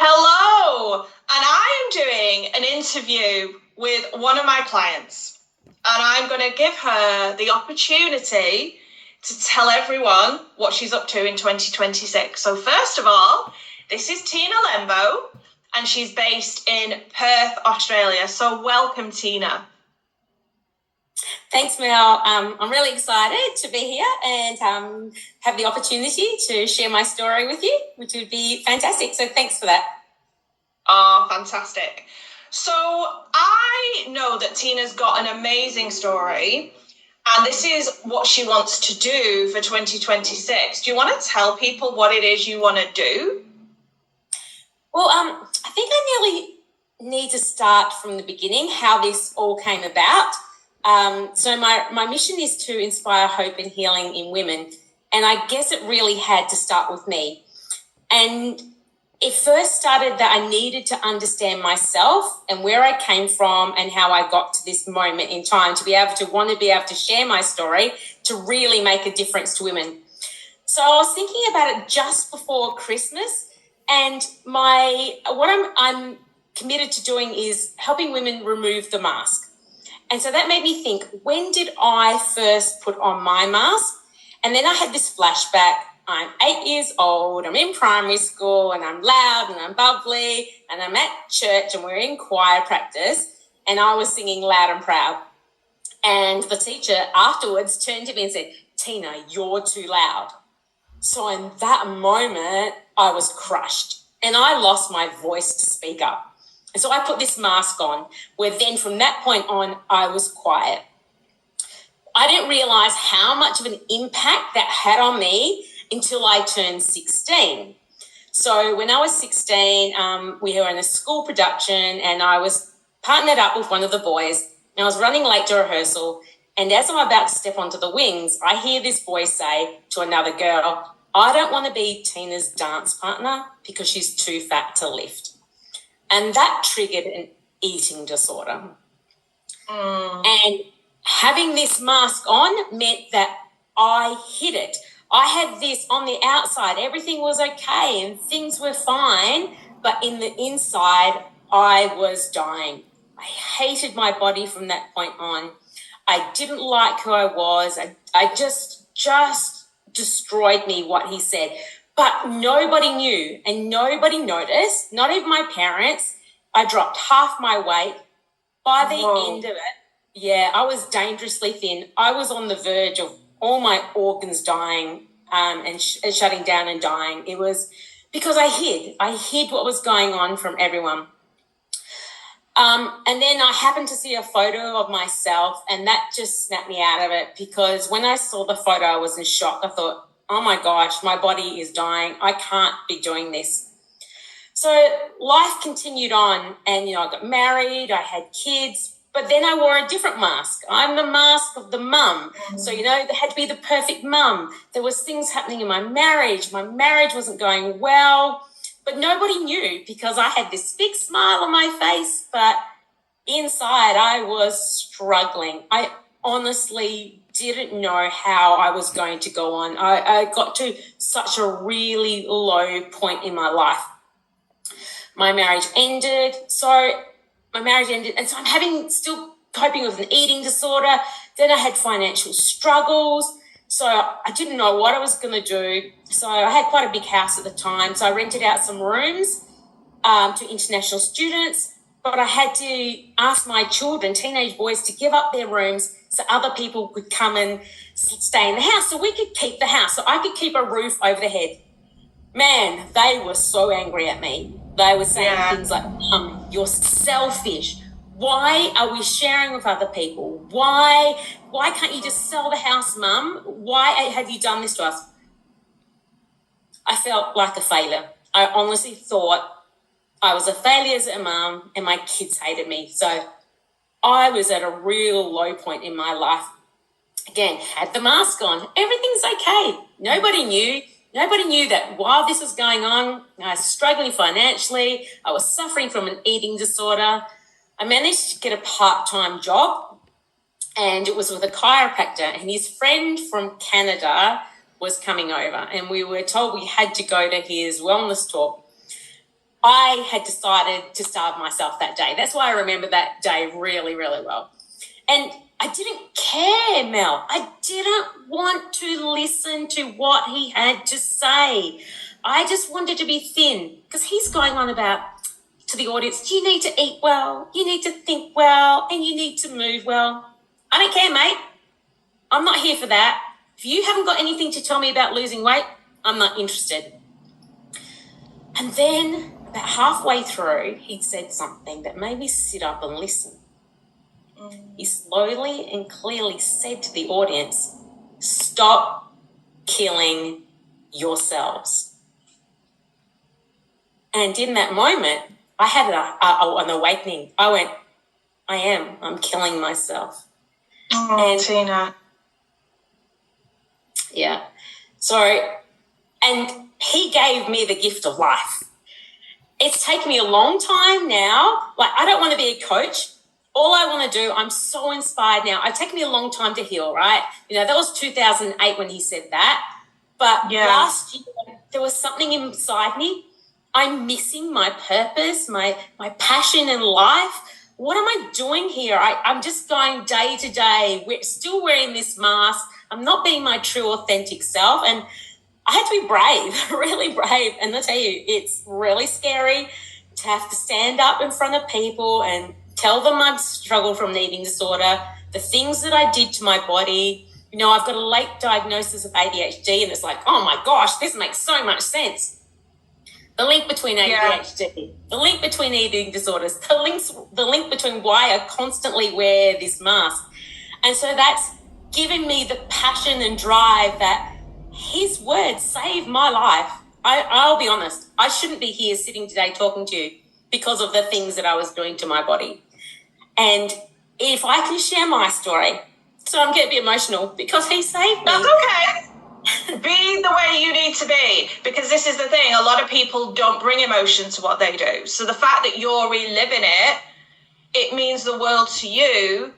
Hello, and I am doing an interview with one of my clients, and I'm going to give her the opportunity to tell everyone what she's up to in 2026. So first of all, this is Tina Lembo, and she's based in Perth, Australia. So welcome, Tina. Thanks, Mel. I'm really excited to be here and have the opportunity to share my story with you, which would be fantastic. So thanks for that. Oh, fantastic. So I know that Tina's got an amazing story, and this is what she wants to do for 2026. Do you want to tell people what it is you want to do? Well, I think I nearly need to start from the beginning, how this all came about. So my mission is to inspire hope and healing in women, and I guess it really had to start with me. And it first started that I needed to understand myself and where I came from and how I got to this moment in time to be able to share my story to really make a difference to women. So I was thinking about it just before Christmas, and what I'm committed to doing is helping women remove the mask. And so that made me think, when did I first put on my mask? And then I had this flashback. I'm 8 years old, I'm in primary school, and I'm loud and I'm bubbly, and I'm at church and we're in choir practice, and I was singing loud and proud. And the teacher afterwards turned to me and said, "Tina, you're too loud." So in that moment, I was crushed and I lost my voice to speak up. And so I put this mask on, where then from that point on, I was quiet. I didn't realise how much of an impact that had on me until I turned 16. So when I was 16, we were in a school production and I was partnered up with one of the boys, and I was running late to rehearsal. And as I'm about to step onto the wings, I hear this boy say to another girl, "I don't want to be Tina's dance partner because she's too fat to lift." And that triggered an eating disorder. And having this mask on meant that I hid it. I had this on the outside. Everything was okay and things were fine. But in the inside, I was dying. I hated my body from that point on. I didn't like who I was. I just destroyed me, what he said. But nobody knew and nobody noticed, not even my parents. I dropped half my weight. By the end of it, I was dangerously thin. I was on the verge of all my organs dying and shutting down and dying. It was because I hid what was going on from everyone. And then I happened to see a photo of myself, and that just snapped me out of it, because when I saw the photo, I was in shock. I thought, oh my gosh, my body is dying. I can't be doing this. So life continued on, and, I got married, I had kids, but then I wore a different mask. I'm the mask of the mum. So, there had to be the perfect mum. There was things happening in my marriage. My marriage wasn't going well, but nobody knew because I had this big smile on my face, but inside I was struggling. I honestly didn't know how I was going to go on. I got to such a really low point in my life. My marriage ended, and so I'm still coping with an eating disorder. Then I had financial struggles, so I didn't know what I was going to do. So I had quite a big house at the time, so I rented out some rooms to international students, but I had to ask my children, teenage boys, to give up their rooms so other people could come and stay in the house so we could keep the house, so I could keep a roof over the head. Man, they were so angry at me. They were saying things like, "You're selfish. Why are we sharing with other people? Why can't you just sell the house, Mum? Why have you done this to us?" I felt like a failure. I honestly thought I was a failure as a mum and my kids hated me. So I was at a real low point in my life. Again, had the mask on. Everything's okay. Nobody knew that while this was going on, I was struggling financially. I was suffering from an eating disorder. I managed to get a part-time job, and it was with a chiropractor, and his friend from Canada was coming over, and we were told we had to go to his wellness talk. I had decided to starve myself that day. That's why I remember that day really, really well. And I didn't care, Mel. I didn't want to listen to what he had to say. I just wanted to be thin because he's going on about to the audience, you need to eat well, you need to think well, and you need to move well. I don't care, mate. I'm not here for that. If you haven't got anything to tell me about losing weight, I'm not interested. And then about halfway through, he said something that made me sit up and listen. He slowly and clearly said to the audience, stop killing yourselves. And in that moment, I had an awakening. I went, I'm killing myself. Oh, and Tina. Yeah. So, and he gave me the gift of life. It's taken me a long time now. Like, I don't want to be a coach. All I want to do, I'm so inspired now. It's taken me a long time to heal, right? You know, that was 2008 when he said that. But last year, there was something inside me. I'm missing my purpose, my passion in life. What am I doing here? I'm just going day to day. We're still wearing this mask. I'm not being my true, authentic self. And I had to be brave, really brave. And I tell you, it's really scary to have to stand up in front of people and tell them I've struggled from an eating disorder, the things that I did to my body. You know, I've got a late diagnosis of ADHD, and it's like, oh my gosh, this makes so much sense. The link between ADHD, the link between eating disorders, the link between why I constantly wear this mask. And so that's given me the passion and drive that his words saved my life. I'll be honest, I shouldn't be here sitting today talking to you because of the things that I was doing to my body. And if I can share my story, so I'm getting a bit emotional because he saved me. That's okay. Be the way you need to be, because this is the thing, a lot of people don't bring emotion to what they do. So the fact that you're reliving it means the world to you,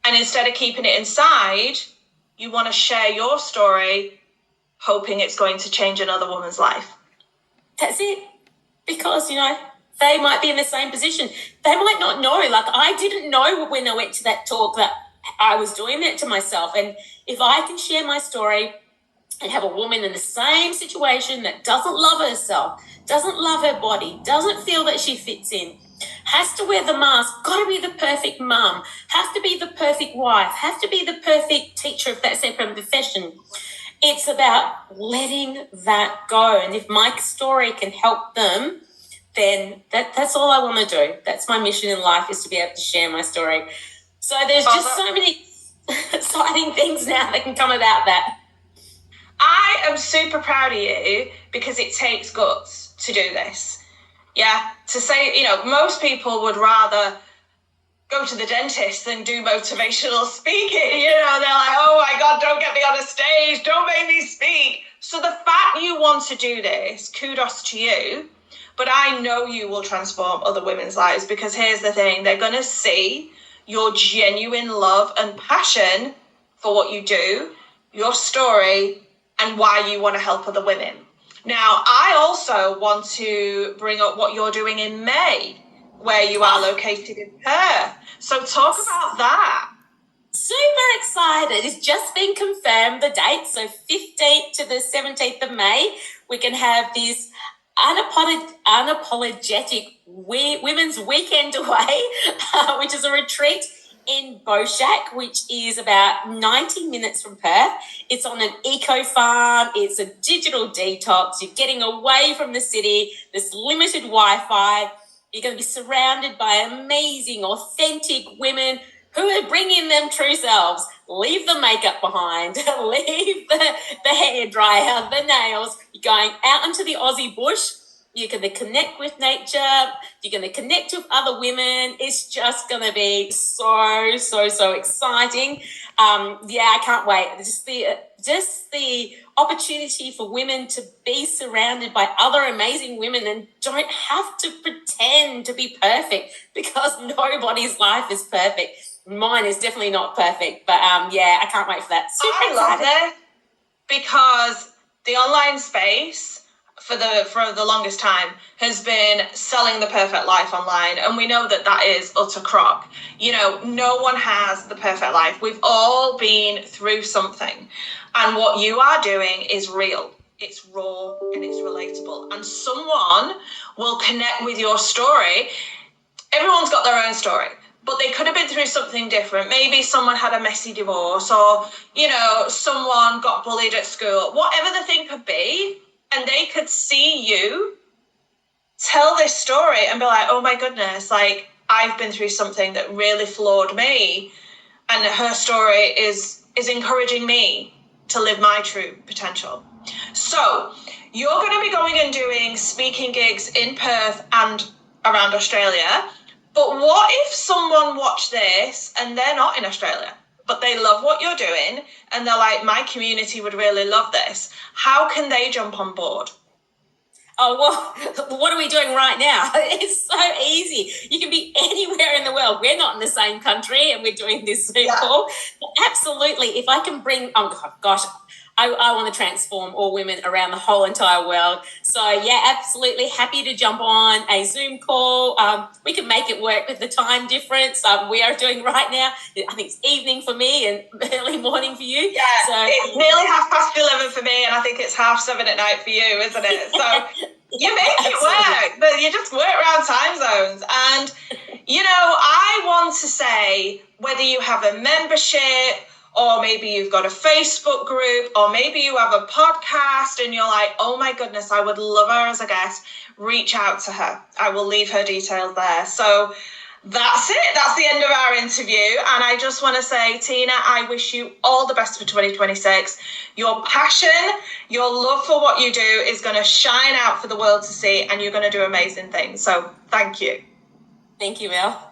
and instead of keeping it inside, you want to share your story, hoping it's going to change another woman's life. That's it. Because, you know, they might be in the same position. They might not know. Like, I didn't know when I went to that talk that I was doing that to myself. And if I can share my story and have a woman in the same situation that doesn't love herself, doesn't love her body, doesn't feel that she fits in, has to wear the mask, got to be the perfect mum, has to be the perfect wife, has to be the perfect teacher if that's their profession. It's about letting that go. And if my story can help them, then that's all I want to do. That's my mission in life, is to be able to share my story. So there's just so many exciting things now that can come about that. I am super proud of you because it takes guts to do this. Yeah, to say, you know, most people would rather go to the dentist than do motivational speaking. You know, they're like, oh my God, don't get me on a stage, don't make me speak. So the fact you want to do this, kudos to you. But I know you will transform other women's lives, because here's the thing, they're going to see your genuine love and passion for what you do, your story, and why you want to help other women. Now, I also want to bring up what you're doing in May, where you are located in Perth. So talk about that. Super excited. It's just been confirmed, the date. So 15th to the 17th of May, we can have this Unapologetic Women's Weekend Away, which is a retreat in Beauchac, which is about 90 minutes from Perth. It's on an eco farm. It's a digital detox. You're getting away from the city. There's limited Wi-Fi. You're going to be surrounded by amazing, authentic women who are bringing them true selves. Leave the makeup behind. Leave the hair dryer, the nails. You're going out into the Aussie bush. You're going to connect with nature. You're going to connect with other women. It's just going to be so exciting. I can't wait. Just the opportunity for women to be surrounded by other amazing women and don't have to pretend to be perfect, because nobody's life is perfect. Mine is definitely not perfect, but I can't wait for that. Super excited. Love it, because the online space, for the longest time has been selling the perfect life online, and we know that that is utter crock. You know, no one has the perfect life. We've all been through something, and what you are doing is real. It's raw and it's relatable, and someone will connect with your story. Everyone's got their own story, but they could have been through something different. Maybe someone had a messy divorce, or, you know, someone got bullied at school, whatever the thing could be. And they could see you tell this story and be like, oh my goodness, like, I've been through something that really floored me. And her story is encouraging me to live my true potential. So you're going to be going and doing speaking gigs in Perth and around Australia. But what if someone watched this and they're not in Australia, but they love what you're doing and they're like, my community would really love this? How can they jump on board? Oh, well, what are we doing right now? It's so easy. You can be anywhere in the world. We're not in the same country and we're doing this Zoom call. But absolutely, if I can bring, oh gosh, I want to transform all women around the whole entire world. So, yeah, absolutely happy to jump on a Zoom call. We can make it work with the time difference we are doing right now. I think it's evening for me and early morning for you. Yeah, so it's nearly 11:30 for me, and I think it's 7:30 at night for you, isn't it? So you make it work, but you just work around time zones. And, you know, I want to say, whether you have a membership, or maybe you've got a Facebook group, or maybe you have a podcast and you're like, oh my goodness, I would love her as a guest, reach out to her. I will leave her details there. So that's it. That's the end of our interview. And I just want to say, Tina, I wish you all the best for 2026. Your passion, your love for what you do is going to shine out for the world to see, and you're going to do amazing things. So thank you. Thank you, Mel.